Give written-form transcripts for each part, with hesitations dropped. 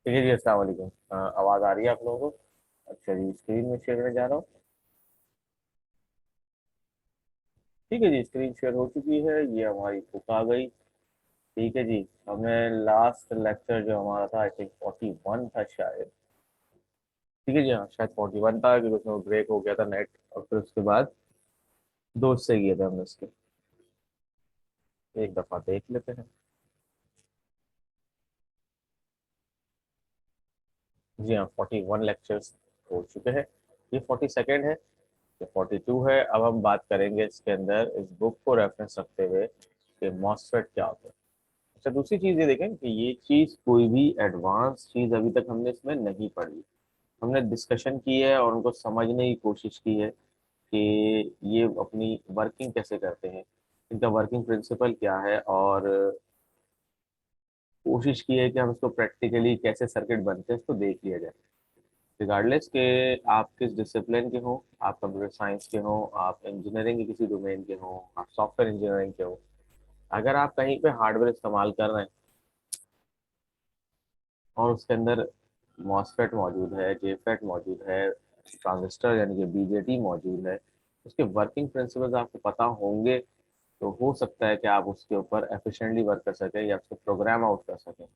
ठीक है जी, अस्सलाम वालेकुम। आवाज़ आ रही है आप लोगों को? अच्छा जी, स्क्रीन में शेयर करने जा रहा हूँ। ठीक है जी, स्क्रीन शेयर हो चुकी है। ये हमारी बुक आ गई। ठीक है जी। हमें लास्ट लेक्चर जो हमारा था, आई थिंक 41 था शायद। ठीक है जी, हाँ शायद 41 था, क्योंकि उसमें ब्रेक हो गया था नेट, और फिर उसके बाद दोस्त से किए थे हमने इसके। एक दफ़ा देख लेते हैं। जी हाँ, 41 लेक्चर्स हो चुके हैं। ये 42nd है, ये 42 है। अब हम बात करेंगे इसके अंदर, इस बुक को रेफरेंस रखते हुए, कि मॉसफेट क्या होता है। अच्छा, दूसरी चीज़ ये देखें कि ये चीज़, कोई भी एडवांस चीज़ अभी तक हमने इसमें नहीं पढ़ी। हमने डिस्कशन की है और उनको समझने की कोशिश की है कि ये अपनी वर्किंग कैसे करते हैं, इनका वर्किंग प्रिंसिपल क्या है, और कोशिश की है कि हम इसको प्रैक्टिकली कैसे सर्किट बनते हैं इसको देख लिया जाए। रिगार्डलेस के आप किस डिसिप्लिन के हो, आप कंप्यूटर साइंस के हो, आप इंजीनियरिंग के किसी डोमेन के हो, आप सॉफ्टवेयर इंजीनियरिंग के हो, अगर आप कहीं पे हार्डवेयर इस्तेमाल कर रहे हैं और उसके अंदर मॉसफेट मौजूद है, जेफेट मौजूद है, ट्रांजिस्टर यानी कि बीजेटी मौजूद है, उसके वर्किंग प्रिंसिपल्स आपको पता होंगे, तो हो सकता है कि आप उसके ऊपर एफिशिएंटली वर्क कर सकें या उसको प्रोग्राम आउट कर सकें।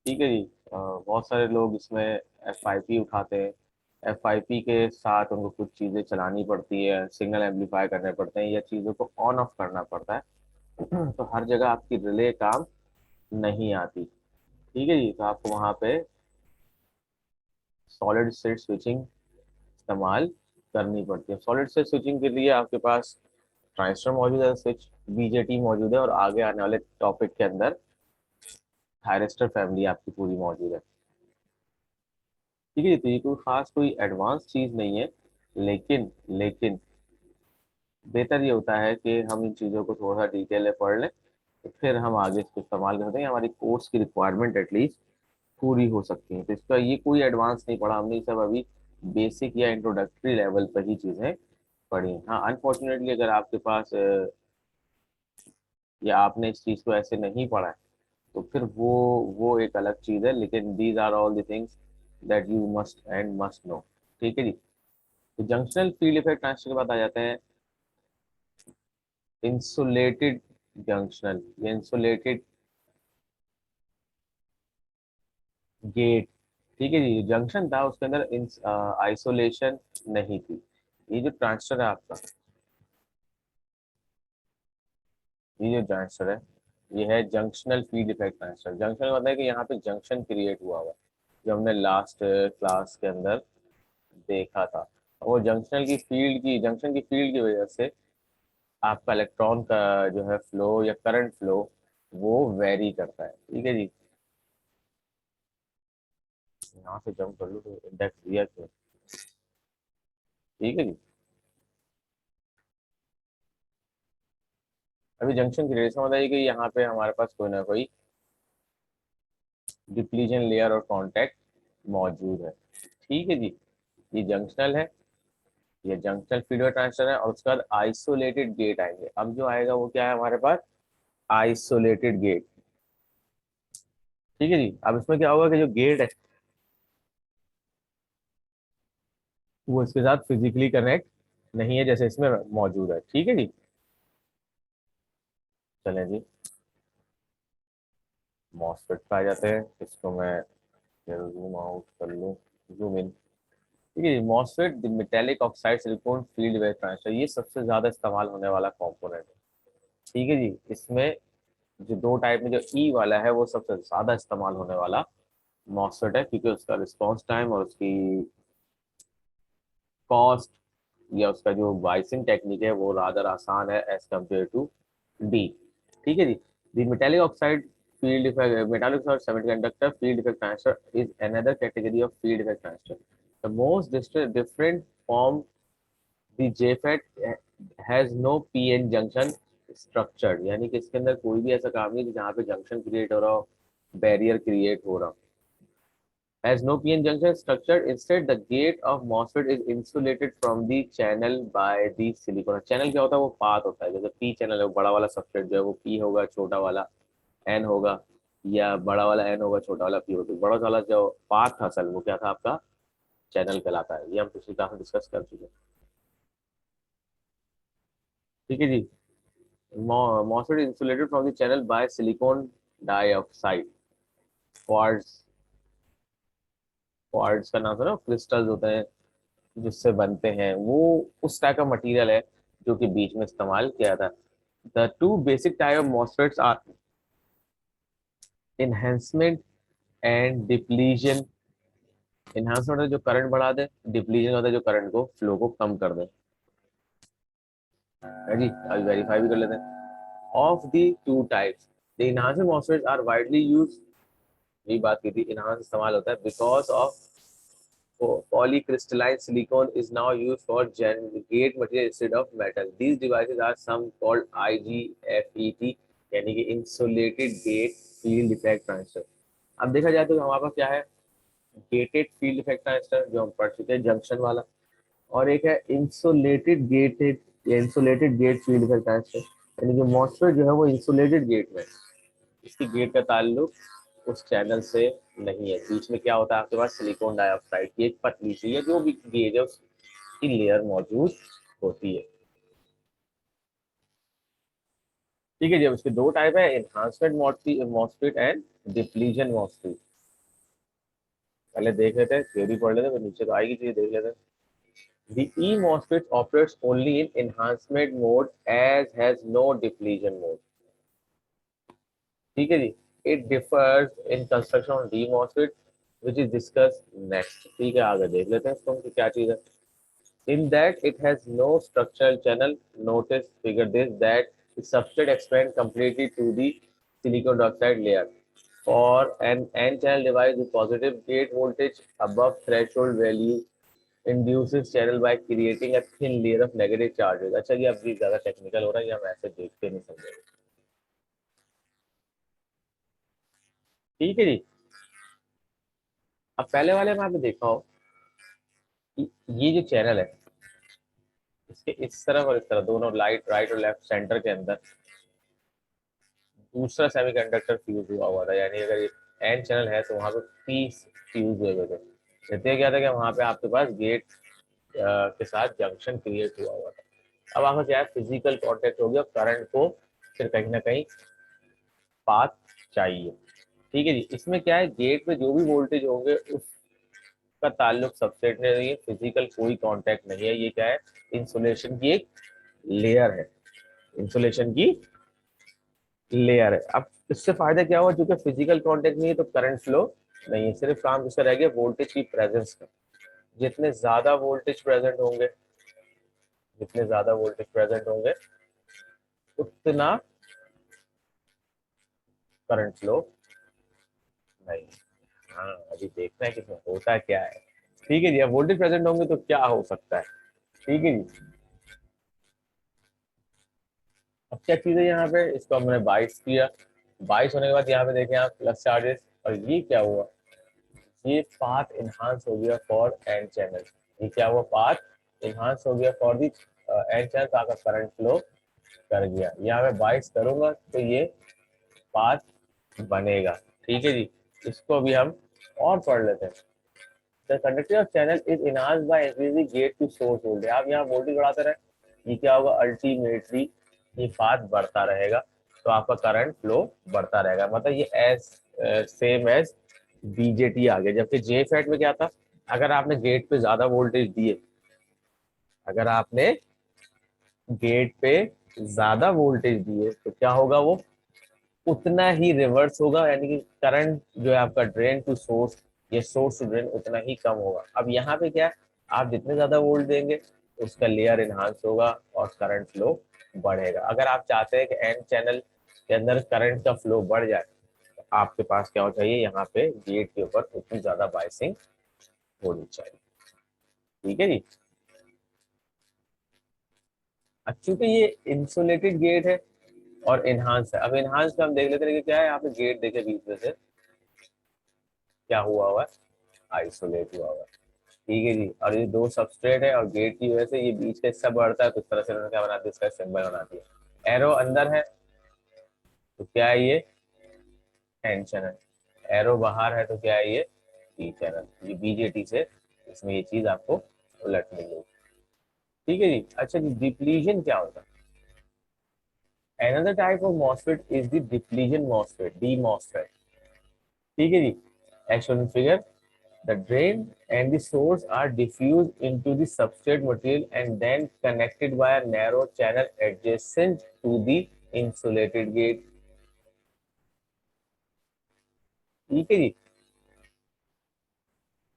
ठीक है जी। बहुत सारे लोग इसमें FIP उठाते हैं। FIP के साथ उनको कुछ चीज़ें चलानी पड़ती है, सिग्नल एम्पलीफाई करने पड़ते हैं, या चीज़ों को ऑन ऑफ करना पड़ता है। तो हर जगह आपकी रिले काम नहीं आती। ठीक है जी, तो आपको वहाँ पे सॉलिड स्टेट स्विचिंग इस्तेमाल करनी पड़ती है। सॉलिड स्टेट स्विचिंग के लिए आपके पास ट्रांजिस्टर मौजूद है, स्विच बीजेटी मौजूद है, और आगे आने वाले टॉपिक के अंदर थायरिस्टर फैमिली आपकी पूरी मौजूद है। ठीक है, तो ये कोई खास कोई एडवांस चीज नहीं है, लेकिन बेहतर ये होता है कि हम इन चीज़ों को थोड़ा सा डिटेल में पढ़ लें, तो फिर हम आगे इसको इस्तेमाल करते हैं, हमारी कोर्स की रिक्वायरमेंट एटलीस्ट पूरी हो सकती है। तो इसका ये कोई एडवांस नहीं पढ़ा हमने, ये सब अभी बेसिक या इंट्रोडक्टरी लेवल पर ही चीज़ें पढ़ी हैं। हाँ, अनफॉर्चुनेटली अगर आपके पास या आपने इस चीज़ को ऐसे नहीं पढ़ा है, तो फिर वो एक अलग चीज़ है, लेकिन these are all the things that you must and must know. ठीक है जी। तो जंक्शनल फील्ड इफेक्ट ट्रांजिस्टर के बाद आ जाते हैं इंसुलेटेड जंक्शनल या इंसुलेटेड गेट। ठीक है जी, जंक्शन था उसके अंदर आइसोलेशन नहीं थी। ये जो ट्रांजिस्टर है आपका, ये जो ट्रांजिस्टर है, ये है junctional field effect transistor. Junction मतलब है कि यहाँ पे जंक्शन क्रिएट हुआ हुआ है, जो हमने लास्ट क्लास के अंदर देखा था। वो जंक्शन की फील्ड की वजह से आपका इलेक्ट्रॉन का जो है फ्लो या करंट फ्लो, वो वेरी करता है। ठीक है जी। यहाँ से जंप कर लो तो इंडेक्स दिया क्यों? ठीक है जी। अभी जंक्शन क्रिएशन होता है कि यहाँ पे हमारे पास कोई ना कोई डिप्लीजन लेयर और कांटेक्ट मौजूद है। ठीक है जी। ये जंक्शनल है, ये जंक्शनल फीडर ट्रांजिस्टर है, और उसके बाद आइसोलेटेड गेट आएंगे। अब जो आएगा वो क्या है हमारे पास? Isolated gate. ठीक है जी। अब इसमें क्या होगा कि जो गेट है वो इसके साथ फिजिकली कनेक्ट नहीं है, जैसे इसमें मौजूद है। ठीक है जी। चलें जी, मॉसफेट पे आ जाते हैं। इसको मैं जूम आउट कर लूँ, जूम इन। ठीक है, MOSFET the metallic oxide silicon field wave transistor, ये सबसे ज्यादा इस्तेमाल होने वाला कंपोनेंट है। ठीक है जी। इसमें जो दो टाइप में, जो ई वाला है वो सबसे ज्यादा इस्तेमाल होने वाला मॉसफेट है, क्योंकि उसका रिस्पॉन्स टाइम और उसकी कॉस्ट या उसका जो वाइसिंग टेक्निक है वो रादर आसान है एज कम्पेयर टू डी। ठीक है जी। The metallic oxide field effect, metallic oxide semiconductor field effect transistor is another category of field effect transistor. The most different form, the JFET has no PN junction structure, यानी कि इसके अंदर कोई भी ऐसा काम नहीं कि जहाँ पे जंक्शन क्रिएट हो रहा हो, बैरियर क्रिएट हो रहा हो। Has no PN junction structure. Instead, the gate of MOSFET is insulated from the channel by the silicon. Channel क्या होता है? वो पाथ होता है। जैसे पी चैनल है, बड़ा वाला सबस्ट्रेट जो है वो पी होगा, छोटा वाला एन होगा। या बड़ा वाला एन होगा, छोटा वाला पी होगा। बड़ा वाला जो पाथ था असल, वो क्या था आपका, चैनल कहलाता है। ये हम पिछली क्लास में डिस्कस कर चुके हैं। ठीक है जी। MOSFET insulated from the channel by silicon dioxide, quartz. Quartz का नाम सुना, क्रिस्टल्स होते हैं जिससे बनते हैं, वो उस टाइप का मटेरियल है जो कि बीच में इस्तेमाल किया था। The two basic type of MOSFETs are enhancement and depletion. Enhancement जो करंट बढ़ा दे, डिप्लीशन होता है जो करंट को, फ्लो को कम कर दे। है जी, अभी वेरीफाई भी कर लेते हैं। Of the two types, the enhancer MOSFETs are widely use, यही बात की थी, इनहांस इस्तेमाल होता है because of polycrystalline silicon is now used for gate material instead of metal. These devices are some called IGFET, यानी कि insulated gate field effect transistor। अब देखा जाए तो हमारे पास क्या है, गेटेड फील्ड इफेक्ट ट्रांजिस्टर जो हम पढ़ चुके हैं, जंक्शन वाला, और एक है insulated gate field effect transistor, यानी कि मॉसफेट जो है वो इंसुलेटेड गेट में, इसकी गेट का ताल्लुक उस चैनल से नहीं है। बीच में क्या होता है आपके पास, सिलिकॉन डाइऑक्साइड की एक पतली सी या जो भी गेज है उसकी लेयर मौजूद होती है। ठीक है जी। अब इसके दो टाइप है, enhancement MOSFET and depletion MOSFET. पहले देख लेते हैं, थ्योरी पढ़ लेते हैं, फिर नीचे तो आएगी चीजें, देख लेते हैं। The E MOSFET operates only in enhancement mode as has no depletion mode। ठीक है जी। It differs in construction of D MOSFET which is discussed next। ठीक है, आगे देख लेते हैं इसको कि क्या चीज है। In that it has no structural channel। Notice figure this that the substrate expands completely to the silicon dioxide layer। For an N-channel device with positive gate voltage above threshold value induces channel by creating a thin layer of negative charges। अच्छा ये अभी ज्यादा technical हो रहा है, ये हम ऐसे देख के नहीं समझेंगे। ठीक है जी। अब पहले वाले में आपने देखा हो कि ये जो चैनल है, इसके इस तरफ और इस तरफ दोनों, लाइट राइट और लेफ्ट, सेंटर के अंदर दूसरा सेमीकंडक्टर फ्यूज हुआ हुआ था। यानी अगर ये एन चैनल है तो वहां पे पी फ्यूज हुए हुए थे। कहते क्या था कि वहां पे आपके पास गेट के साथ जंक्शन क्रिएट हुआ हुआ था। अब आपका क्या है, फिजिकल कांटेक्ट हो गया, करंट को फिर कहीं ना कहीं पाथ चाहिए। ठीक है जी। इसमें क्या है, गेट पे जो भी वोल्टेज होंगे उसका ताल्लुक सबसेट ने नहीं है, फिजिकल कोई कांटेक्ट नहीं है। ये क्या है, इंसुलेशन की एक लेयर है, इंसुलेशन की लेयर है। अब इससे फायदा क्या हुआ, क्योंकि फिजिकल कांटेक्ट नहीं है तो करंट फ्लो नहीं है, सिर्फ काम किसका रह गया, वोल्टेज की प्रेजेंस का। जितने ज्यादा वोल्टेज प्रेजेंट होंगे, जितने ज्यादा वोल्टेज प्रेजेंट होंगे उतना करंट फ्लो नहीं। हाँ, अभी देखना है कि इसमें होता क्या है। ठीक है जी। अब वोल्टेज प्रेजेंट होंगे तो क्या हो सकता है। ठीक है जी। अब क्या चीज है यहाँ पे, इसको हमने 22 किया, 22 होने के बाद यहाँ पे देखें आप प्लस चार्जेस, और ये क्या हुआ, ये पाथ इनहांस हो गया फॉर एन चैनल। ये क्या हुआ, पाथ इनहांस हो गया फॉर दी एन चैनल, ताकि करंट फ्लो कर गया। यहाँ मैं 22 करूंगा तो ये पाथ बनेगा। ठीक है जी। इसको अभी हम और पढ़ लेते हैं। The conductivity of channel is enhanced by increasing gate to source voltage. आप यहाँ वोल्टेज बढ़ाते रहे, ये क्या होगा, अल्टीमेटली ये पाथ बढ़ता रहेगा, तो आपका करंट फ्लो बढ़ता रहेगा। मतलब ये एज सेम एज बीजेटी आ गया। जबकि जे फैट में क्या था, अगर आपने गेट पे ज्यादा वोल्टेज दिए, अगर आपने गेट पे ज्यादा वोल्टेज दिए तो क्या होगा, वो उतना ही रिवर्स होगा, यानी कि करंट जो है आपका ड्रेन टू सोर्स या सोर्स टू ड्रेन उतना ही कम होगा। अब यहाँ पे क्या है, आप जितने ज्यादा वोल्ट देंगे उसका लेयर इनहांस होगा और करंट फ्लो बढ़ेगा। अगर आप चाहते हैं कि एन चैनल के अंदर करंट का फ्लो बढ़ जाए तो आपके पास क्या हो चाहिए, यहाँ पे गेट के ऊपर उतनी ज्यादा बाइसिंग होनी चाहिए। ठीक है जी। अब चूंकि ये इंसुलेटेड गेट है और इनहांस है, अब इनहांस का हम देख लेते हैं कि क्या है, यहाँ पे गेट देखे बीच में से क्या हुआ हुआ है, आइसोलेट हुआ हुआ है। ठीक है जी। और ये दो सबस्ट्रेट है और गेट की वजह से ये बीच का हिस्सा बढ़ता है, तो इस तरह से उन्होंने क्या बनाती है, इसका सिंबल बनाती है। एरो अंदर है तो क्या है, ये एन चैनल, एरो बाहर है तो क्या है ये पी चैनल, ये बीजेटी से इसमें ये चीज आपको उलट मिलेगी। ठीक है जी। अच्छा जी, डिप्लीशन क्या होता है? Another type of MOSFET is the depletion MOSFET, D MOSFET. ठीक है जी। As shown in figure, the drain and the source are diffused into the substrate material and then connected by a narrow channel adjacent to the insulated gate। ठीक है जी।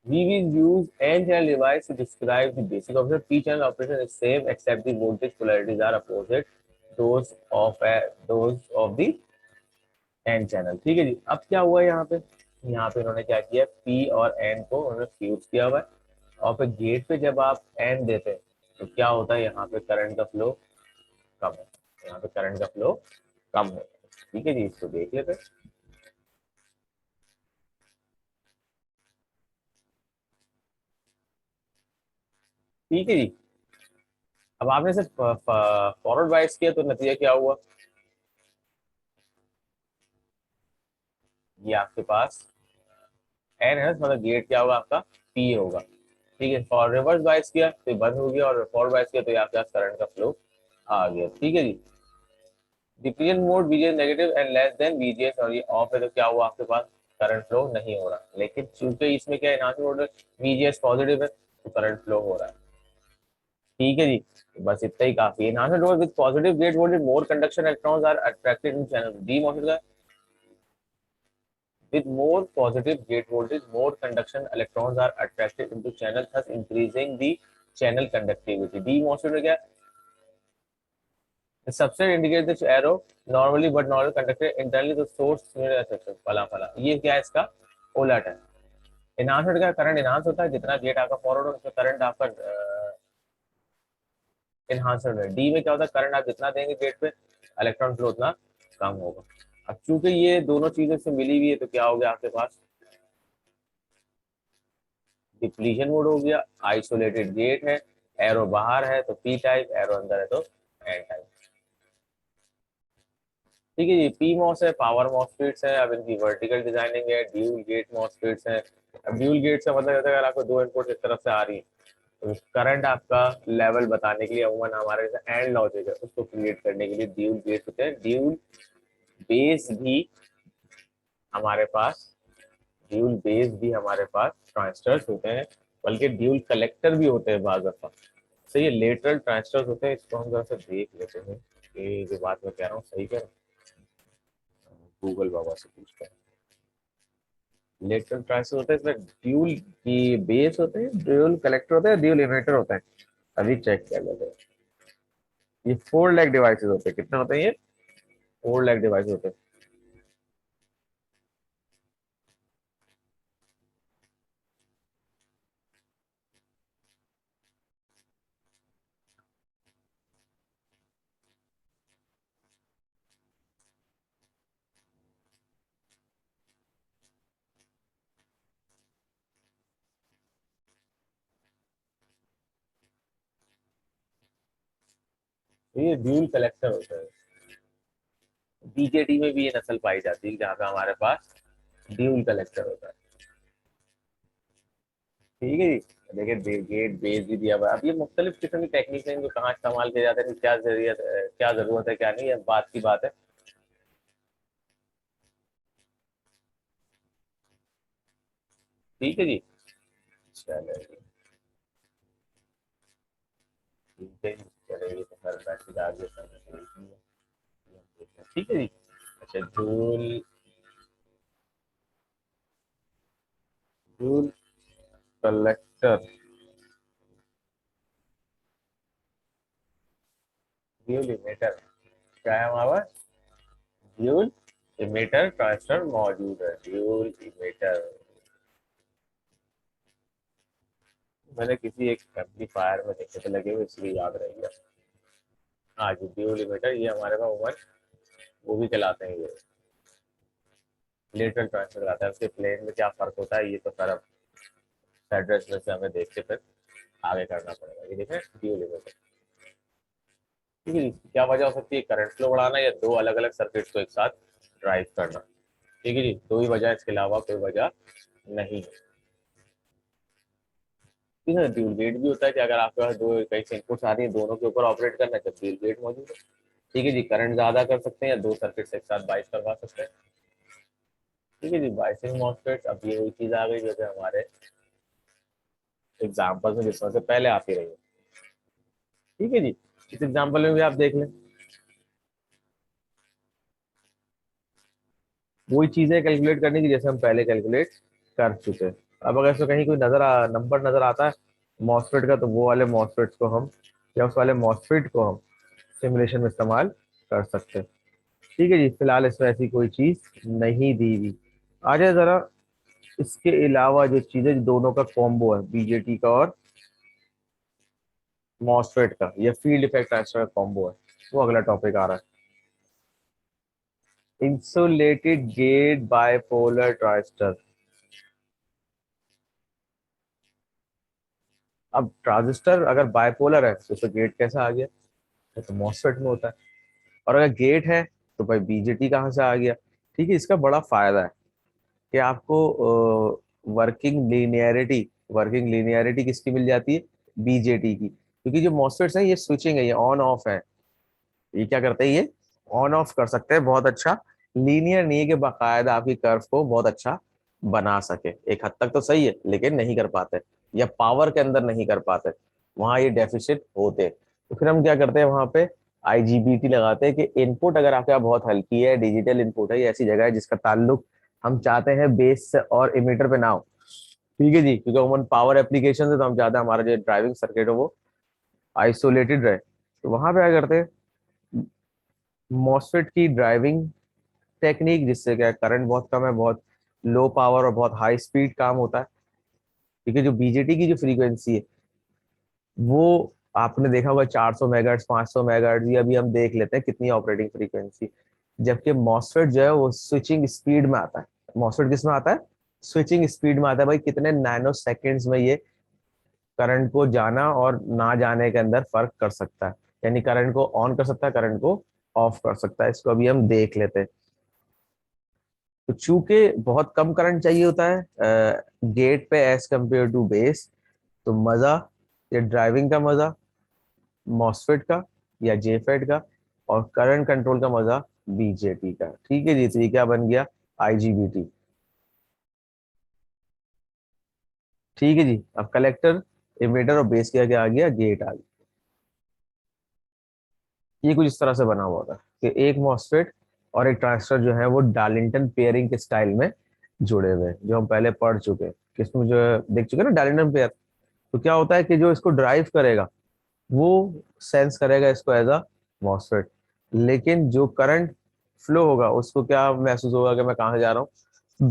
We will use N-channel device to describe the basic of the P-channel operation is same except the voltage polarities are opposite those of the N-channel। ठीक है जी। अब क्या हुआ यहाँ पे इन्होंने क्या किया, P और N को उन्होंने फ्यूज किया हुआ है, और फिर गेट पे जब आप N देते हैं तो क्या होता है, यहाँ पे करंट का फ्लो कम है, यहाँ पे करंट का फ्लो कम है। ठीक है जी, इसको देख लेते हैं। ठीक है जी। अब आपने सिर्फ फॉरवर्ड बाइस किया तो नतीजा क्या हुआ, ये आपके पास एन है, मतलब गेट क्या होगा आपका पी होगा। ठीक है, फॉर रिवर्स बाइस किया तो ये बंद हो गया, और फॉरवर्ड बाइस किया तो ये आपके पास करंट का फ्लो आ गया। ठीक है जी। Depletion mode VGS negative and less than VGS, और ये ऑफ है तो क्या हुआ आपके पास करंट फ्लो नहीं हो रहा। लेकिन चूंकि इसमें क्या है, एनहांसमेंट मोड वीजीएस पॉजिटिव है तो करंट फ्लो हो रहा है। ठीक है जी। बस इतना ही काफी है। Enhancement mode with positive gate voltage more conduction electrons are attracted in channel D model. With more positive gate voltage, more conduction electrons are attracted into channel, thus increasing the channel conductivity. D MOSFET में क्या, the substrate indicates the arrow normally but not conducted internally the source फला फला, ये क्या है इसका उलट है। इनहांसमेंट का करंट इनहांस होता है, जितना गेट आपका फॉरवर्ड हो उसमें करंट आपका इनहांसमेंट है। डी में क्या होता है, करंट आप जितना देंगे गेट पे इलेक्ट्रॉन फ्लो उतना कम होगा। अब चूंकि ये दोनों चीजें से मिली हुई है तो क्या हो गया आपके पास डिप्लीशन मोड हो गया, आइसोलेटेड गेट है, एरो बाहर है तो पी टाइप, एरो अंदर है तो एन टाइप। ठीक है जी। पी मॉस है, पावर मॉसफेट्स है। अब इनकी वर्टिकल डिजाइनिंग है, ड्यूल गेट मॉसफेट्स है। अब ड्यूल गेट का मतलब होता है अगर आपको दो इनपुट एक तरफ से आ रही है तो करंट आपका लेवल बताने के लिए अमूमन हमारे एंड लॉजिक है उसको क्रिएट करने के लिए ड्यूल गेट होते हैं। ड्यूल बेस भी हमारे पास ड्यूल बेस भी हमारे पास ट्रांजिस्टर्स होते हैं, बल्कि ड्यूल कलेक्टर भी होते हैं बाज़ दफा। तो ये लेटरल ट्रांजिस्टर्स होते हैं, इसको हम जरा सा देख लेते हैं कि जो बात मैं कह रहा हूँ सही कह रहा हूँ। गूगल बाबा से पूछते हैं। लेटरल ट्रांजिस्टर होते हैं, इसमें ड्यूल की बेस होते हैं, ड्यूल कलेक्टर होते हैं, ड्यूल इमिटर होते हैं। अभी चेक कर लेते हैं। ये 4 लैग डिवाइसेस होते हैं। कितने होते हैं ये? 4 लैग डिवाइस होते हैं। तो ये ड्यूल कलेक्टर होता है। बीजेटी में भी ये नस्ल पाई जाती है जहाँ पे हमारे पास ड्यूल कलेक्टर होता है। ठीक है जी। देखिए गेट बेस भी दिया हुआ है। अब ये मुख्तलिफ किस्म की टेक्निक है जो कहाँ इस्तेमाल किए जाते हैं, क्या जरूरत है, क्या जरूरत है क्या नहीं, ये बात की बात है। ठीक है जी। चलेगी। ठीक है जी, चलेगी तो फिर मैसेज आगे करना चाहिए। ठीक है जी। अच्छा, joule joule collector, dual emitter क्या है हमारा? ड्यूल इमीटर ट्रांजिस्टर मौजूद है, ड्यूल इमीटर। मैंने किसी एक एम्पलीफायर में देखे थे लगे हुए, इसलिए याद रह गया। हाँ जी, ड्यूल इमीटर ये हमारे पास ओवन वो भी चलाते हैं ये। लेटरल ट्रांसफर आता है, उसके प्लेन में क्या फर्क होता है ये तो सर अब एड्रेस में से हमें देख के फिर आगे करना पड़ेगा। ये देखें ड्यू लिमिट। ठीक है, क्या वजह हो सकती है? करंट फ्लो बढ़ाना या दो अलग अलग सर्किट्स को एक साथ ड्राइव करना। ठीक है जी, दो ही वजह, इसके अलावा कोई वजह नहीं है। ठीक है, ड्यूल गेट भी होता है कि अगर आपके पास दो कई से इनपुट्स आ रही है, दोनों के ऊपर ऑपरेट करना है, तो ड्यूल गेट मौजूद है। ठीक है जी, करंट ज्यादा कर सकते हैं या दो सर्किट एक साथ बाइस करवा सकते हैं। ठीक है जी, बाइसिंग मॉसफेट्स, अब ये वही चीज आ गई जो कि हमारे एग्जाम्पल में जिसमें से पहले आती रही है। ठीक है जी, इस एग्जाम्पल में भी आप देख लें, वही चीजें कैलकुलेट करने की जैसे हम पहले कैलकुलेट कर चुके हैं। अब अगर इसमें कहीं कोई नंबर नजर आता है मॉसफेट का, तो वो वाले मॉसफेट्स को हम, या उस वाले मॉसफेट को हम सिमुलेशन में इस्तेमाल कर सकते हैं। ठीक है जी, फिलहाल इसमें ऐसी कोई चीज नहीं दी हुई। आ जाए जरा इसके अलावा जो चीजें दोनों का कॉम्बो है, बीजेटी का और मॉसफेट का, ये फील्ड इफेक्ट ट्रांसफर का कॉम्बो है, वो अगला टॉपिक आ रहा है। Insulated gate bipolar transistor. अब ट्रांजिस्टर अगर बाइपोलर है तो गेट कैसा आ गया? ये तो मॉसफेट में होता है। और अगर गेट है तो भाई बीजेटी कहाँ से आ गया? ठीक है, इसका बड़ा फायदा है कि आपको वर्किंग लीनियरिटी किसकी मिल जाती है? बीजेटी की, क्योंकि जो मॉसफेट्स है ये स्विचिंग है, ये ऑन ऑफ है। ये क्या करते हैं? ये ऑन ऑफ कर सकते हैं बहुत अच्छा। लीनियर नहीं है कि बाकायदा आपकी कर्व को बहुत अच्छा बना सके। एक हद तक तो सही है, लेकिन नहीं कर पाते, या पावर के अंदर नहीं कर पाते, वहां ये डेफिसिट होते। तो फिर हम क्या करते हैं वहां पे? आईजीबीटी लगाते हैं कि इनपुट अगर आपके यहाँ बहुत हल्की है, डिजिटल इनपुट है, ये ऐसी जगह है जिसका ताल्लुक हम चाहते हैं बेस से और इमीटर पे ना हो। ठीक है जी, क्योंकि उमन पावर एप्लीकेशन से तो हम चाहते हैं हमारा जो ड्राइविंग सर्किट है वो आइसोलेटेड रहे। तो वहां पे क्या करते हैं? मॉसफेट की ड्राइविंग टेक्निक, जिससे क्या करंट बहुत कम है, बहुत लो पावर और बहुत हाई स्पीड काम होता है। क्योंकि जो बीजेटी की जो फ्रीक्वेंसी है वो आपने देखा होगा 400 मेगाहर्ट्ज, 500 मेगाहर्ट्ज, ये अभी हम देख लेते हैं कितनी ऑपरेटिंग फ्रीक्वेंसी। जबकि मॉसफेट जो है वो स्विचिंग स्पीड में आता है। मॉसफेट किस में आता है? स्विचिंग स्पीड में आता है भाई। कितने नैनो सेकेंड्स में ये करंट को जाना और ना जाने के अंदर फर्क कर सकता है। यानी करंट को ऑन कर सकता है, करंट को ऑफ कर सकता है। इसको अभी हम देख लेते हैं। तो चूंकि बहुत कम करंट चाहिए होता है गेट पे एज कम्पेयर टू बेस, तो मजा, ये ड्राइविंग का मजा मॉसफेट का या जेफेट का, और करंट कंट्रोल का मजा बीजेटी का। ठीक है जी, तो ये क्या बन गया? आईजीबीटी। ठीक है जी, अब कलेक्टर, इमिटर और बेस क्या क्या आ गया? गेट आ गया। ये कुछ इस तरह से बना हुआ होता है कि एक मॉसफेट और एक ट्रांजिस्टर जो है वो डार्लिंगटन पेयरिंग के स्टाइल में जुड़े हुए हैं, जो हम पहले पढ़ चुके हैं, किसमें जो है देख चुके हैं ना, डार्लिंगटन पेयर। तो क्या होता है कि जो इसको ड्राइव करेगा वो सेंस करेगा इसको एज अ मॉसफेट, लेकिन जो करंट फ्लो होगा उसको क्या महसूस होगा कि मैं कहाँ से जा रहा हूँ?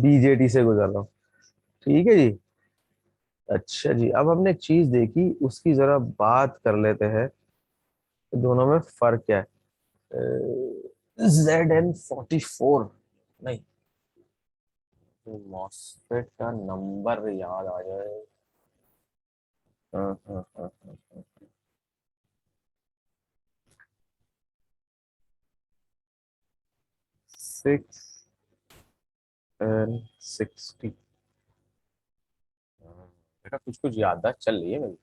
बीजेटी से गुजर रहा हूँ। ठीक है जी। अच्छा जी, अब हमने एक चीज देखी, उसकी जरा बात कर लेते हैं कि दोनों में फर्क क्या है। ZN44, नहीं, मॉसफेट का नंबर याद आ जाए। हाँ हाँ हाँ हाँ, 6N60। बेटा कुछ कुछ याददाश्त चल रही है मेरी।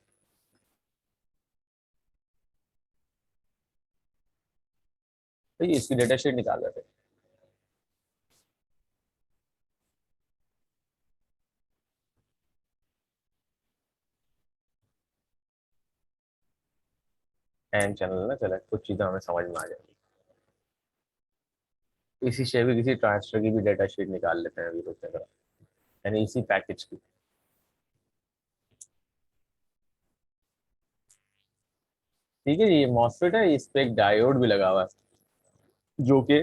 तो ये इसकी डेटा शीट निकाल रहे थे। एन चैनल ना चले, कुछ चीजें हमें समझ में आ जाएगी। इसी शेयर की किसी ट्रांसफर की भी डेटा शीट निकाल लेते हैं अभी रुकने का, यानी इसी पैकेज की। ठीक है जी, ये मॉसफेट है, इस पे एक डायोड भी लगा हुआ है जो कि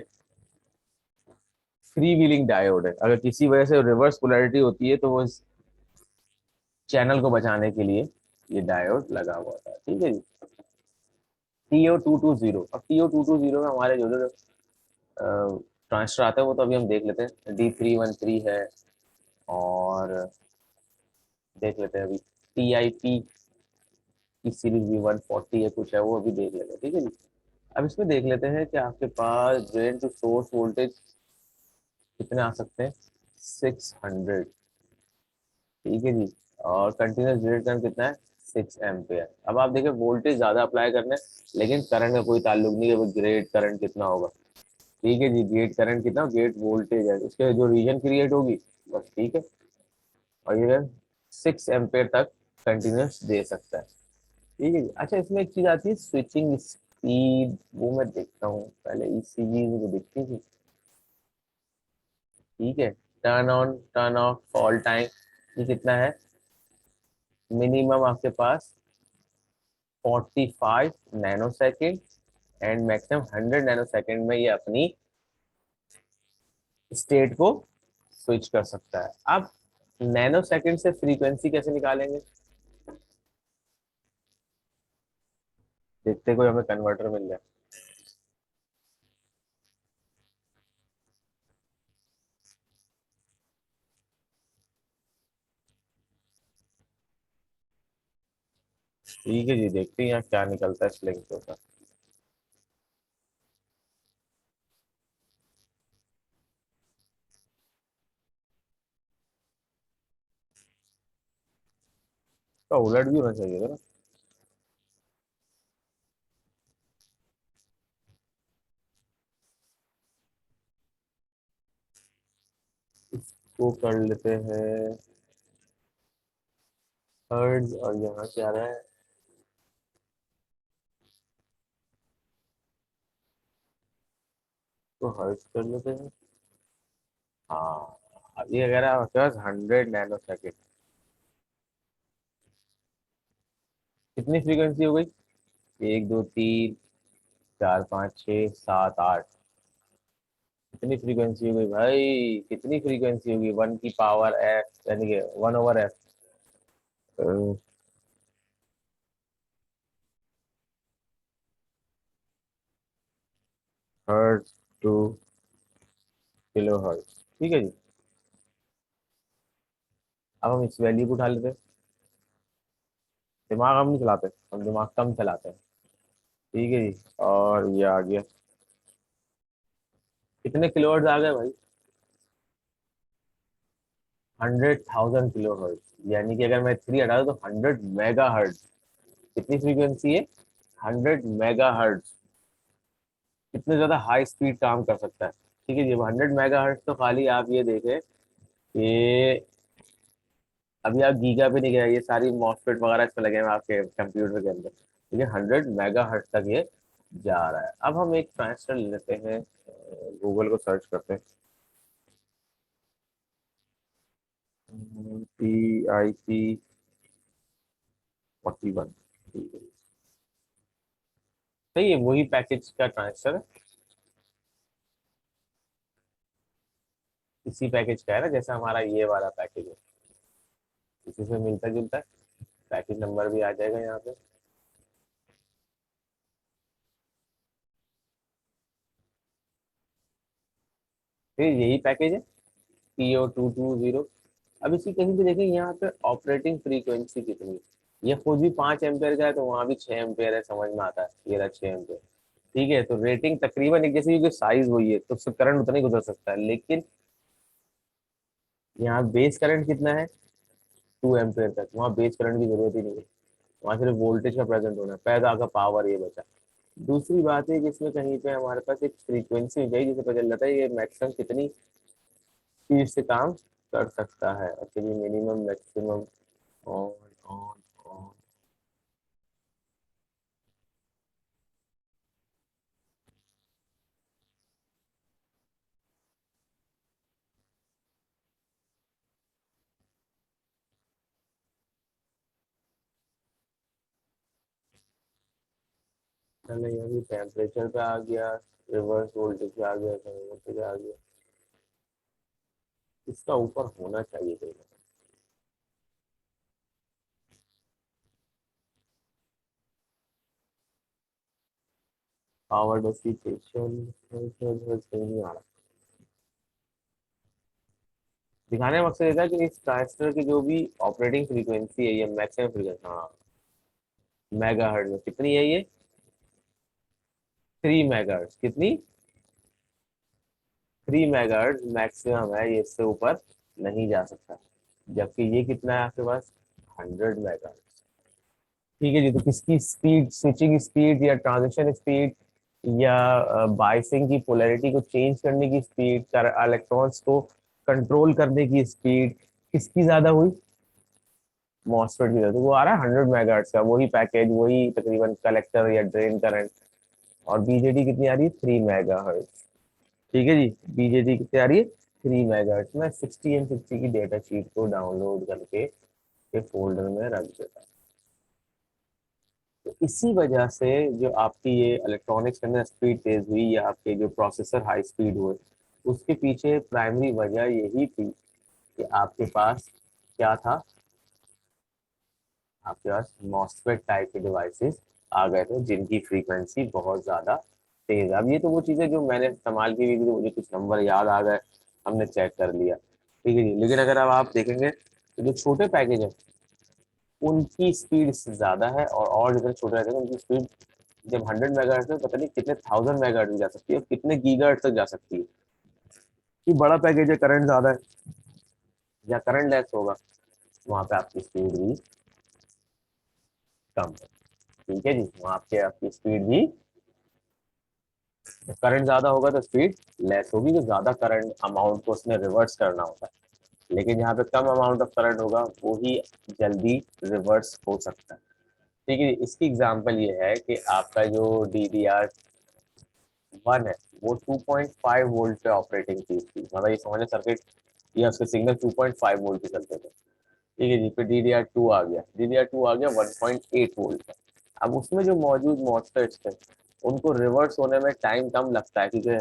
फ्री व्हीलिंग डायोड है। अगर किसी वजह से रिवर्स पोलैरिटी होती है तो वो इस चैनल को बचाने के लिए ये डायोड लगा हुआ था। ठीक है जी, TO220। अब TO220 में हमारे जो जो ट्रांजिस्टर आते हैं वो तो अभी हम देख लेते हैं। D313 है, और देख लेते हैं अभी TIP की सीरीज भी 140 है कुछ है, वो अभी देख लेते हैं। ठीक है जी, अब इसमें देख लेते हैं कि आपके पास ड्रेन टू सोर्स वोल्टेज कितने आ सकते हैं? 600। ठीक है जी। और कंटिन्यूस रेट करंट कितना है? 6 एम्पेयर। अब आप देखिए वोल्टेज ज्यादा अप्लाई करना है लेकिन करंट का कोई ताल्लुक नहीं है, वो ग्रेड करंट कितना होगा। ठीक है जी, गेट करंट कितना, गेट वोल्टेज है उसके जो रीजन क्रिएट होगी, बस ठीक है। और ये 6 एम्पेयर तक कंटिन्यूस दे सकता है। ठीक है जी। अच्छा, इसमें एक चीज आती है स्विचिंग स्पीड, वो मैं देखता हूँ पहले, ईसीजी मुझे दिखती थी। ठीक है, turn on turn off fall time, ये कितना है? मिनिमम आपके पास 45 nano second and maximum 100 nano second में ये अपनी स्टेट को स्विच कर सकता है। अब नैनो सेकेंड से फ्रीक्वेंसी कैसे निकालेंगे? देखते कोई हमें कन्वर्टर मिल जाए। ठीक है जी, देखते हैं यहाँ क्या निकलता है इस लिंक के ऊपर। तो उलट भी होना चाहिए था ना। इसको कर लेते हैं हर्ट्ज, और यहाँ क्या आ रहा है? तो हर्ट्ज कर लेते हैं। हाँ, अब ये कह रहा है आपके पास 100 नैनो सेकेंड। कितनी फ्रीक्वेंसी हो गई? 1 2 3 4 5 6 7 8। कितनी फ्रीक्वेंसी हो गई भाई? कितनी फ्रीक्वेंसी होगी? 1 की पावर f, यानी कि 1/f। Hertz two kilo hertz. ठीक है जी। अब हम इस वैल्यू को उठा लेते हैं। दिमाग हम नहीं चलाते, हम दिमाग कम चलाते हैं। ठीक है जी। और ये आ गया। कितने किलोहर्ट्ज आ गए भाई? 100,000 किलोहर्ट्ज, यानी कि अगर मैं 3 हटा दूं तो 100 मेगा हर्ट्ज। कितनी फ्रीक्वेंसी है? 100 मेगा हर्ट्ज। कितने ज्यादा हाई स्पीड काम कर सकता है। ठीक है जी। 100 मेगा हर्ट्ज तो खाली आप ये देखें कि अभी आप गीगा पे नहीं गए, ये सारी मॉसफेट वगैरह इसमें लगे हैं आपके कंप्यूटर के अंदर। ठीक है, 100 मेगा हर्ट्ज तक ये जा रहा है। अब हम एक ट्रांजिस्टर ले लेते हैं, गूगल को सर्च करते हैं। PIC41। ठीक है। सही है, वही पैकेज का ट्रांजिस्टर है। इसी पैकेज का है ना, जैसा हमारा ये वाला पैकेज है, इसी से मिलता जुलता है। पैकेज नंबर भी आ जाएगा यहाँ पे। फिर यही पैकेज है, PO220। अब इसी कहीं भी देखें यहाँ पे ऑपरेटिंग फ्रीक्वेंसी कितनी है। ये खुद भी 5 एम्पेयर का है तो वहां भी 6 एम्पेयर है, समझ में आता है, ये रहा 6 एम्पेयर। ठीक है, तो रेटिंग तकरीबन एक जैसी, क्योंकि साइज वही है तो उससे करंट उतना ही गुजर सकता है। लेकिन यहाँ बेस करंट कितना है? 2 एम्पेयर तक, वहाँ बेस करंट की जरूरत ही नहीं है। वहां सिर्फ वोल्टेज का प्रेजेंट होना है, पैदा का पावर ये बचा। दूसरी बात है कि इसमें कहीं पे हमारे पास एक फ्रीक्वेंसी हो जाएगी, जिसे पता चल जाता है ये मैक्सिमम कितनी स्पीड से काम कर सकता है। और चलिए minimum maximum on on on. चलो ये भी टेम्परेचर पे आ गया, रिवर्स वोल्टेज पे आ गया, कन्वर्टर पे आ गया। इसका ऊपर होना चाहिए कहीं। पावर डेसिपेशन कहीं नहीं आ रहा। दिखाने का मकसद ये था कि इस ट्रांजिस्टर की जो भी ऑपरेटिंग फ्रीक्वेंसी है, ये मैक्सिमम फ्रीक्वेंसी, हाँ, मेगा हर्ट्ज में कितनी है ये? 3 मेगा हर्ट्ज। कितनी? 3 मेगाहर्ट्ज मैक्सिमम है, ये इससे ऊपर नहीं जा सकता। जबकि ये कितना है आपके पास, 100 मेगाहर्ट्ज। ठीक है जी, तो किसकी स्पीड, स्विचिंग स्पीड या ट्रांजिशन स्पीड या बाइसिंग की पोलैरिटी को चेंज करने की स्पीड, इलेक्ट्रॉन्स को कंट्रोल करने की स्पीड किसकी ज्यादा हुई, मॉसफेट की ज्यादा। तो वो आ रहा है 100 मेगाहर्ट्ज का, वही पैकेज, वही तकरीबन कलेक्टर या ड्रेन करंट। और बीजेटी कितनी आ रही है, 3 मेगाहर्ट्ज। ठीक है जी, बीजेटी कितनी आ रही है, 3 मेगाहर्ट्ज। मैं 60 एंड 60 की डेटा शीट को डाउनलोड करके के फोल्डर में रख देता हूँ। तो इसी वजह से जो आपकी ये इलेक्ट्रॉनिक्स के अंदर स्पीड तेज हुई या आपके जो प्रोसेसर हाई स्पीड हुए, उसके पीछे प्राइमरी वजह यही थी कि आपके पास क्या था, आपके पास मॉसफेट टाइप के डिवाइसेस आ गए थे जिनकी फ्रीक्वेंसी बहुत ज्यादा तेज है। अब ये तो वो चीजें जो मैंने इस्तेमाल की हुई थी, मुझे कुछ नंबर याद आ गए, हमने चेक कर लिया, ठीक है जी। लेकिन अगर अब आप देखेंगे तो जो छोटे पैकेज है उनकी स्पीड इससे ज्यादा है, और जितने छोटे रहते हैं उनकी स्पीड जब 100 मेगाहर्ट्ज में, पता नहीं कितने 1000 मेगाहर्ट्ज में जा सकती है और कितने गीगाहर्ट्ज तक जा सकती है। कि बड़ा पैकेज है, करंट ज्यादा है या करंट लेस होगा, वहां पे आपकी स्पीड भी कम है। ठीक है जी, वहां पे आपकी स्पीड भी, करंट ज्यादा होगा तो स्पीड लेस होगी, जो ज्यादा करंट अमाउंट को उसने रिवर्स करना होता है। लेकिन यहाँ पे कम अमाउंट ऑफ करंट होगा वो ही जल्दी रिवर्स हो सकता है। ठीक है, इसकी एग्जांपल ये है कि आपका जो DDR1 है वो 2.5 वोल्ट पे ऑपरेटिंग चीज थी, मतलब ये समझ सर्किट या उसके सिग्नल 2.5 वोल्ट पे चलते थे। ठीक है जी, फिर DDR2 आ गया, DDR2 आ गया 1.8 वोल्ट का। अब उसमें जो मौजूद मॉसफेट्स थे उनको रिवर्स होने में टाइम कम लगता है, क्योंकि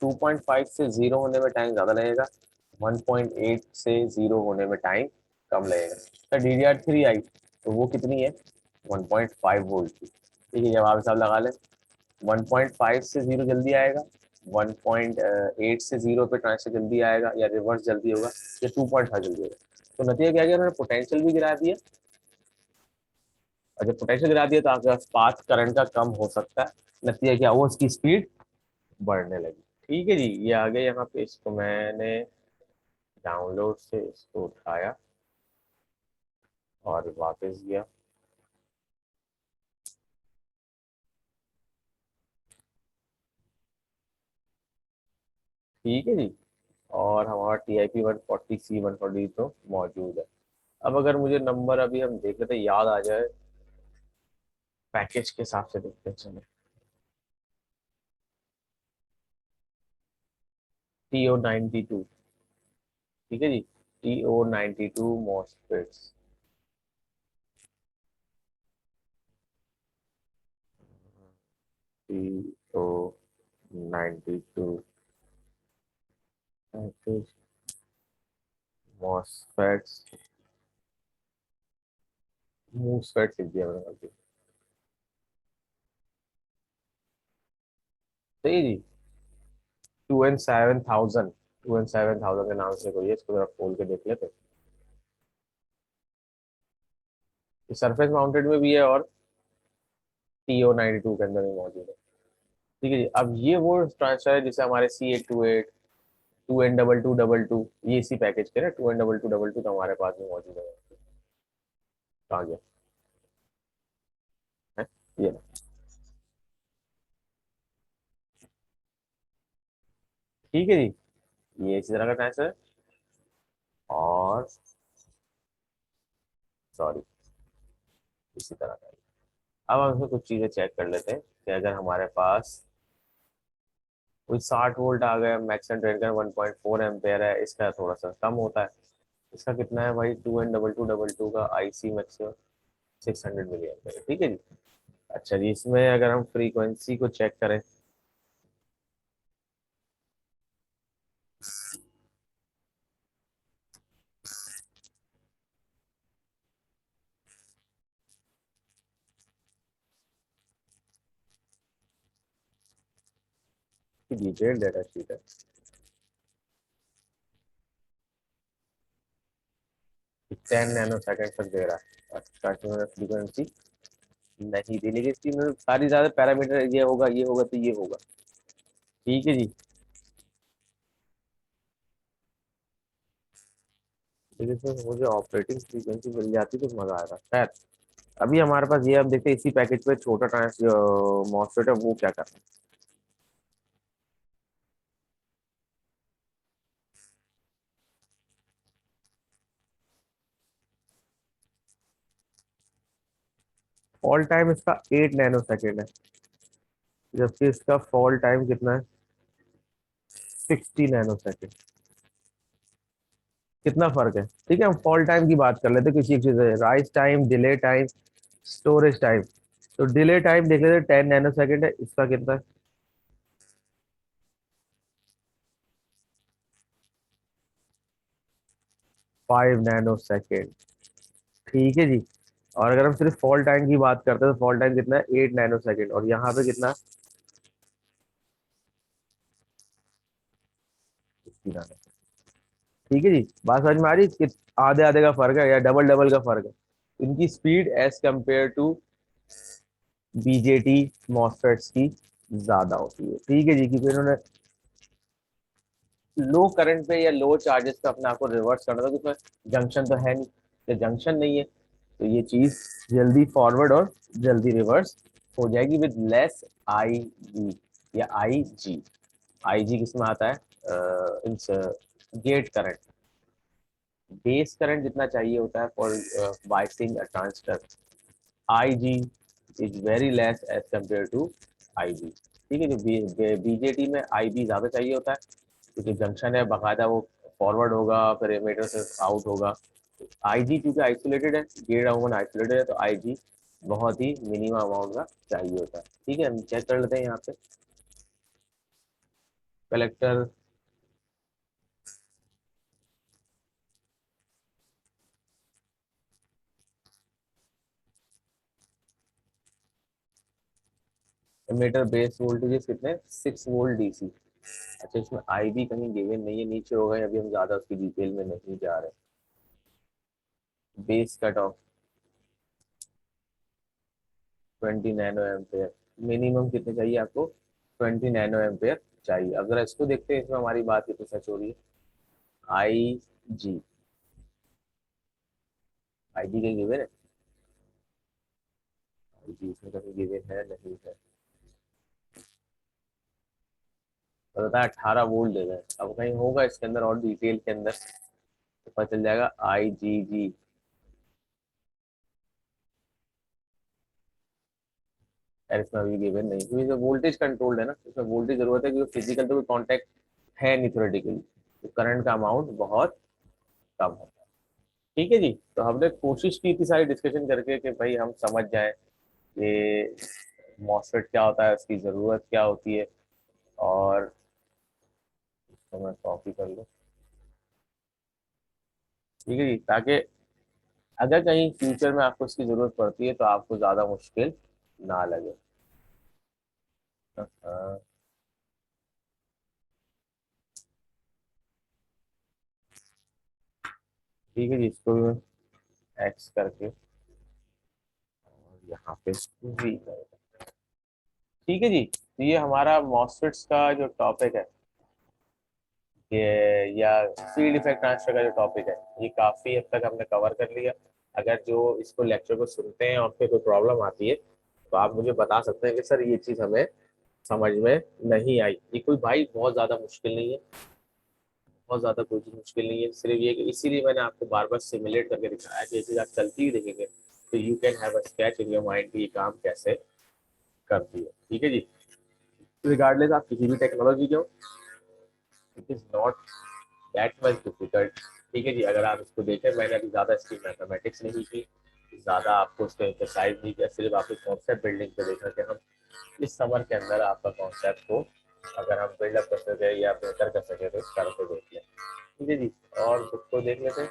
2.5 से जीरो होने में टाइम ज्यादा लगेगा, 1.8 से जीरो होने में टाइम कम लगेगा। तो DDR3 आई तो वो कितनी है, 1.5 वोल्ट की। ठीक है, जब आप हिसाब लगा लें, 1.5 से जीरो जल्दी आएगा, 1.8 से जीरो पे ट्रांजिशन जल्दी आएगा या रिवर्स जल्दी होगा, या 2.5 जल्दी होगा। तो नतीजा क्या है, उन्होंने पोटेंशियल भी गिरा दिया, और जब पोटेंशियल गिरा दिया तो आपके पास पाथ करंट का कम हो सकता है। नतीजा क्या हुआ, उसकी स्पीड बढ़ने लगी। ठीक है जी, ये आ गया यहाँ पे, इसको मैंने डाउनलोड से इसको उठाया और वापस गया। ठीक है जी, और हमारा TIP 140C 140 तो मौजूद है। अब अगर मुझे नंबर अभी हम देख लेते याद आ जाए, पैकेज के हिसाब से देखते हैं, चलो। TO92, ठीक है जी, TO92 MOSFETs. TO92 package MOSFETs, MOSFET लिख दिया मैंने गलती से। सही जी, 2N7000, 2N7000 के नाम से कोई है, इसको जरा खोल के देख लेते। ये सरफेस माउंटेड में भी है और TO92 के अंदर भी मौजूद है। ठीक है जी, अब ये वो ट्रांसफर है जिसे हमारे C828, 2N2222, ये इसी पैकेज के ना, 2N2222 तो हमारे पास में मौजूद है। कहाँ गया है, ये लो। ठीक है जी, ये इसी तरह का ट्रांसफर है। और सॉरी, इसी तरह का है। अब हम इसमें कुछ चीजें चेक कर लेते हैं कि अगर हमारे पास कोई 60 वोल्ट आ गया, मैक्सिमम ड्रेन करंट 1.4 एम्पेयर है, इसका थोड़ा सा कम होता है। इसका कितना है भाई, 2N2222 का IC मैक्सिमम 600 मिली एम्पेयर। ठीक है जी। अच्छा जी, इसमें अगर हम फ्रीक्वेंसी को चेक करें, कि डिटेल डेटा शीट है, 10 नैनो सेकेंड तक दे रहा है। अच्छा, फ्रीक्वेंसी नहीं दी, लेकिन इसकी मतलब सारी ज्यादा पैरामीटर, ये होगा ये होगा तो ये होगा। ठीक है जी, इसमें मुझे ऑपरेटिंग फ्रीक्वेंसी मिल जाती तो मजा आएगा। खैर अभी हमारे पास ये, अब देखते हैं इसी पैकेज पे छोटा ट्रांस मॉसफेट है वो क्या करता है। फॉल टाइम इसका 8 नैनो सेकेंड है, जबकि इसका फॉल टाइम कितना है, 60 नैनो सेकेंड। कितना फर्क है। ठीक है, हम फॉल टाइम की बात कर लेते हैं, किसी एक चीज है, rise time, delay time, storage time. तो डिले टाइम देख लेते हैं, 10 नैनो सेकेंड है, इसका कितना है, 5 नैनो सेकेंड। ठीक है जी। और अगर हम सिर्फ फॉल टाइम की बात करते हैं तो फॉल टाइम कितना है, 8 नैनो सेकेंड, और यहाँ पे कितना, 60 नैनो। ठीक है जी, बात समझ में आ रही है कि आधे आधे का फर्क है या डबल डबल का फर्क है। इनकी speed as compare to BJT MOSFETs की ज्यादा होती है। ठीक है जी, क्योंकि इन्होंने लो करंट पे या लो चार्जेस पे अपने आप को रिवर्स करना था, क्योंकि उसमें जंक्शन तो है नहीं, तो जंक्शन नहीं है, तो ये चीज जल्दी फॉरवर्ड और जल्दी रिवर्स हो जाएगी विद लेस आई जी या आई जी। आई जी किसमें आता है, इस गेट करंट, बेस करंट जितना चाहिए होता है for biasing a transistor, I G is very less as compare to I B. ठीक है, जो बीजेटी में आई बी ज्यादा चाहिए होता है, क्योंकि जंक्शन है बाकायदा, वो फॉरवर्ड होगा फिर एमीटर से आउट होगा। आई जी क्योंकि आइसोलेटेड है, गेट अमोन आइसोलेटेड है, तो आई जी बहुत ही मिनिमम अमाउंट का चाहिए होता है। ठीक है, हम चेक कर लेते हैं यहाँ पे कलेक्टर। एमीटर बेस वोल्टेज कितने, 6 वोल्ट डीसी। अच्छा, इसमें आई भी कहीं गिवन नहीं है, नीचे हो गए, अभी हम ज्यादा उसकी डिटेल में नहीं जा रहे। Base cut off 20 nano ampere, minimum कितने चाहिए आपको, 20 नैनो एम्पेयर चाहिए। अगर इसको देखते हैं, इसमें हमारी बात कितनी सच हो रही है, आई जी, आई जी के गिवन है, आई जी इसमें कहीं गिवन है नहीं है, तो बताया 18 वोल्ट दे रहे हैं। अब कहीं होगा इसके अंदर और डिटेल के अंदर तो पता चल जाएगा आई जी जी। यार इसमें अभी गिवन नहीं, क्योंकि वोल्टेज कंट्रोल्ड है ना, इसमें वोल्टेज जरूरत है, क्योंकि फिजिकल तो कोई कॉन्टेक्ट है नहीं थ्योरेटिकली, तो करंट का अमाउंट बहुत कम है। ठीक है जी, तो हमने कोशिश की इतनी सारी डिस्कशन करके कि भाई हम समझ जाएं कि मॉसफेट क्या होता है, उसकी ज़रूरत क्या होती है, और इसको मैं कॉपी कर लूँ। ठीक है जी, ताकि अगर कहीं फ्यूचर में आपको इसकी ज़रूरत पड़ती है तो आपको ज़्यादा मुश्किल ना लगे। हाँ, ठीक है जी, इसको भी मैं एक्स करके और यहाँ पे V करेगा। ठीक है जी, तो ये हमारा मॉसफेट्स का जो टॉपिक है, ये या फील्ड इफेक्ट ट्रांसफर का जो टॉपिक है, ये काफी हद तक हमने कवर कर लिया। अगर जो इसको लेक्चर को सुनते हैं और फिर कोई प्रॉब्लम आती है तो आप मुझे बता सकते हैं कि सर ये चीज हमें समझ में नहीं आई। ये कोई भाई बहुत ज्यादा मुश्किल नहीं है, बहुत ज्यादा कोई चीज मुश्किल नहीं है, सिर्फ ये कि इसीलिए मैंने आपको बार बार सिमुलेट करके दिखाया कि ये चीज आप चलती ही देखेंगे तो you can have a sketch in your mind कि ये काम कैसे करती है। ठीक है जी, रिगार्डलेस आप किसी भी टेक्नोलॉजी के हो, it is not that much difficult. ठीक है जी, अगर आप इसको देखें, मैंने अभी ज़्यादा इसकी मैथमेटिक्स नहीं की, ज़्यादा आपको उसको एक्सरसाइज नहीं किया, सिर्फ आपको कॉन्सेप्ट बिल्डिंग पे देखा कि हम इस समर के अंदर आपका कॉन्सेप्ट को अगर हम बिल्डअप कर सके या बेहतर कर सके तो इस तरह से देख लें। ठीक है जी, और बुक को देख लेते हैं।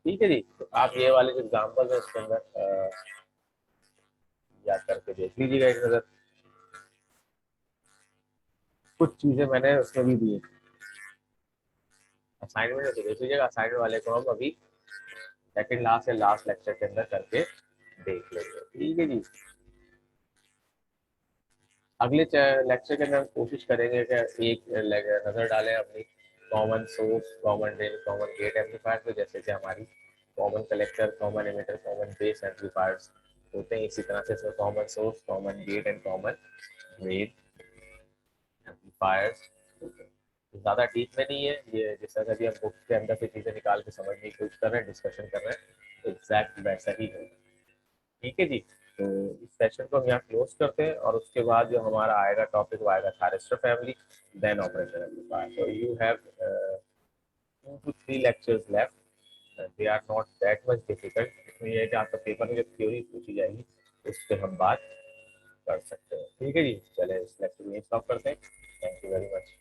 ठीक है जी, तो आप ये वाले जो एग्जाम्पल है इसके अंदर याद करके देख लीजिएगा एक नज़र। कुछ चीज़ें मैंने उसमें भी दी है असाइनमेंट, तो देख लीजिएगा, असाइनमेंट वाले को हम अभी सेकंड लास्ट या लास्ट लेक्चर के अंदर करके देख लेंगे। ठीक है जी, अगले लेक्चर के अंदर हम कोशिश करेंगे कि एक नज़र डालें अपनी common source, common drain, common gate amplifier, तो जैसे कि हमारी common collector, common emitter, common base amplifiers होते हैं, इसी तरह से इसमें common source, common gate and common drain amplifiers होते हैं। तो ज़्यादा डीप में नहीं है ये, जैसा कि हम बुक के अंदर से चीज़ें निकाल के समझने की कोशिश कर रहे हैं, डिस्कशन कर रहे हैं, एग्जैक्ट वैसा ही है। ठीक है जी। तो इस सेशन को हम यहाँ क्लोज करते हैं, और उसके बाद जो हमारा आएगा टॉपिक वो आएगा thyristor family, then operation amplifier. तो you have 2 to 3 lectures left. They are not that much difficult। इसमें यह है कि आपका पेपर में जब थ्योरी पूछी जाएगी उस पर हम बात कर सकते हैं। ठीक है जी, चले इस लेक्चर में स्टॉप करते हैं। Thank you very much.